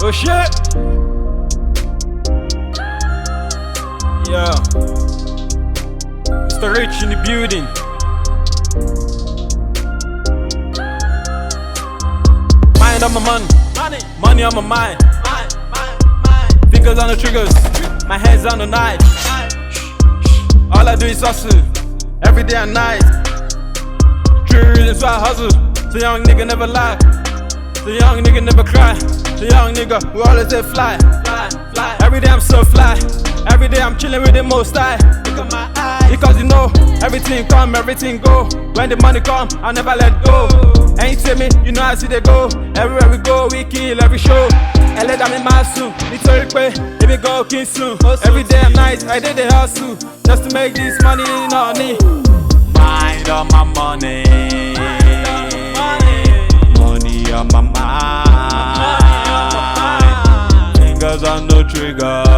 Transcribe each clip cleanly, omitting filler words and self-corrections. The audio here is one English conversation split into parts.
Oh shit! Yeah. Mr. Rich in the building. Mind on my money, money on my mind. Fingers on the triggers, my hands on the knife. All I do is hustle, every day and night. True reasons why I hustle. So young nigga never lie, so young nigga never cry. So young nigga who always say fly. Every day I'm so fly, every day I'm chilling with the most high. Look at my eyes, because you know everything come, everything go. When the money come, I'll never let go. Ain't see me, you know I see they go. Everywhere we go, we kill every show. I let them in my soon, little quick, if we go king soon. Every day and night, I did the hustle, just to make this money in on me. Mind on my money, money on my mind. Fingers on the triggers,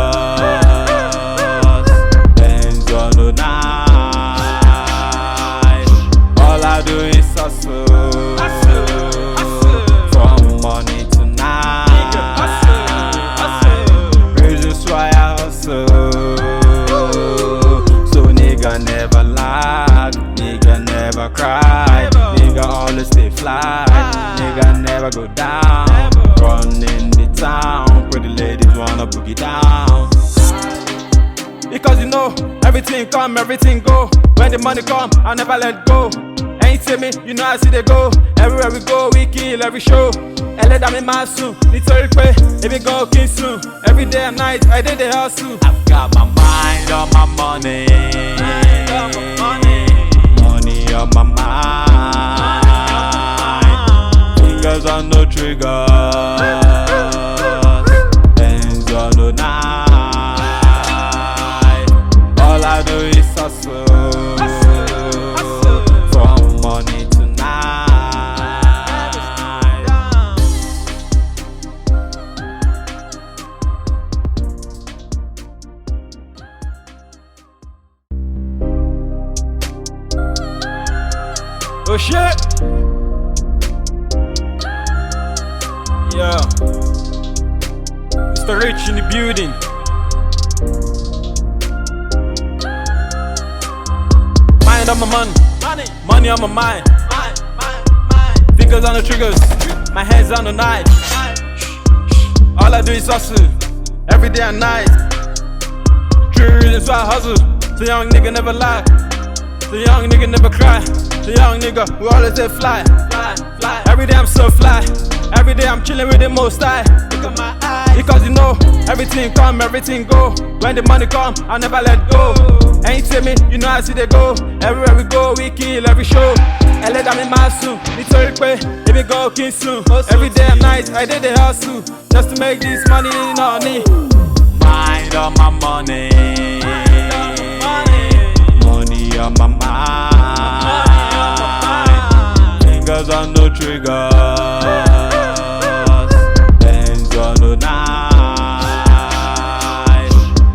hands on the knife. All I do is hustle, from morning to night. Reasons why I hustle, so nigga never lag, nigga never cry, nigga always stay fly, nigga never go down. Running the town, pretty ladies wanna boogie down. Because you know everything come, everything go. When the money come, I'll never let go. Ain't see me, you know I see they go. Everywhere we go, we kill every show. I let them in my soon, little quick, if we go king soon. Every day and night, I did the hustle. I've got my mind on my money, money on my mind. Fingers on the trigger, hands on the knife. All I do is hustle, from morning to night. Oh shit! Yeah. Mr. Rich in the building. Mind on my money on my mind. Fingers on the triggers, my hands on the knife. All I do is hustle, every day and night. True reasons why I hustle, so young nigga never lie, so young nigga never cry. So young nigga who always say fly. Every day I'm so fly, every day I'm chilling with the most high. Look at my eyes, because you know everything come, everything go. When the money come, I'll never let go. Ain't see me, you know I see they go. Everywhere we go, we kill every show. I let them in my soon, little quick, if we go king soon. Every day and night, I did the hustle, just to make this money in on me. Mind on my money, money on my mind. Fingers on the triggers, hands on the knife.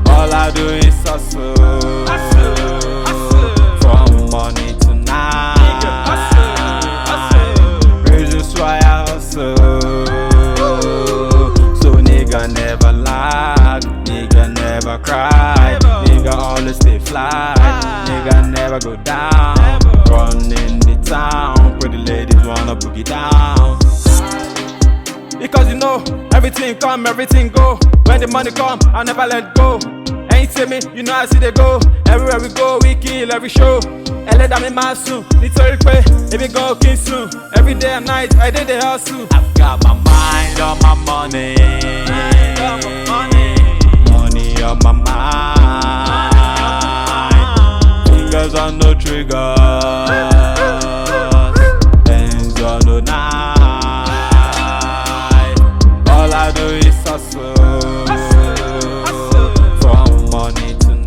All I do is hustle, from morning to night. Reasons why I hustle, so nigga never lag, nigga never cry, nigga always stay fly, nigga never go down. Running the town, pretty ladies wanna boogie down. Because you know everything come, everything go. When the money come, I'll never let go. Ain't see me, you know I see they go. Everywhere we go, we kill every show. I let them in my soon, little quick, if we go king soon. Every day and night, I did the hustle. I've got my mind on my money, money on my mind. Fingers on the trigger, hands on the knife. All I do is hustle, from morning to night.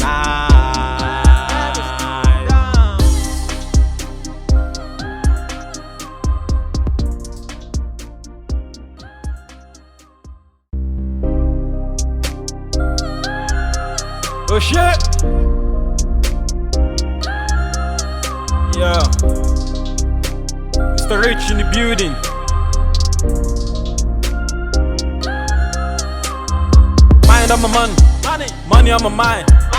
Oh shit! Yeah. Mr. Rich in the building. Mind on my money, money on my mind.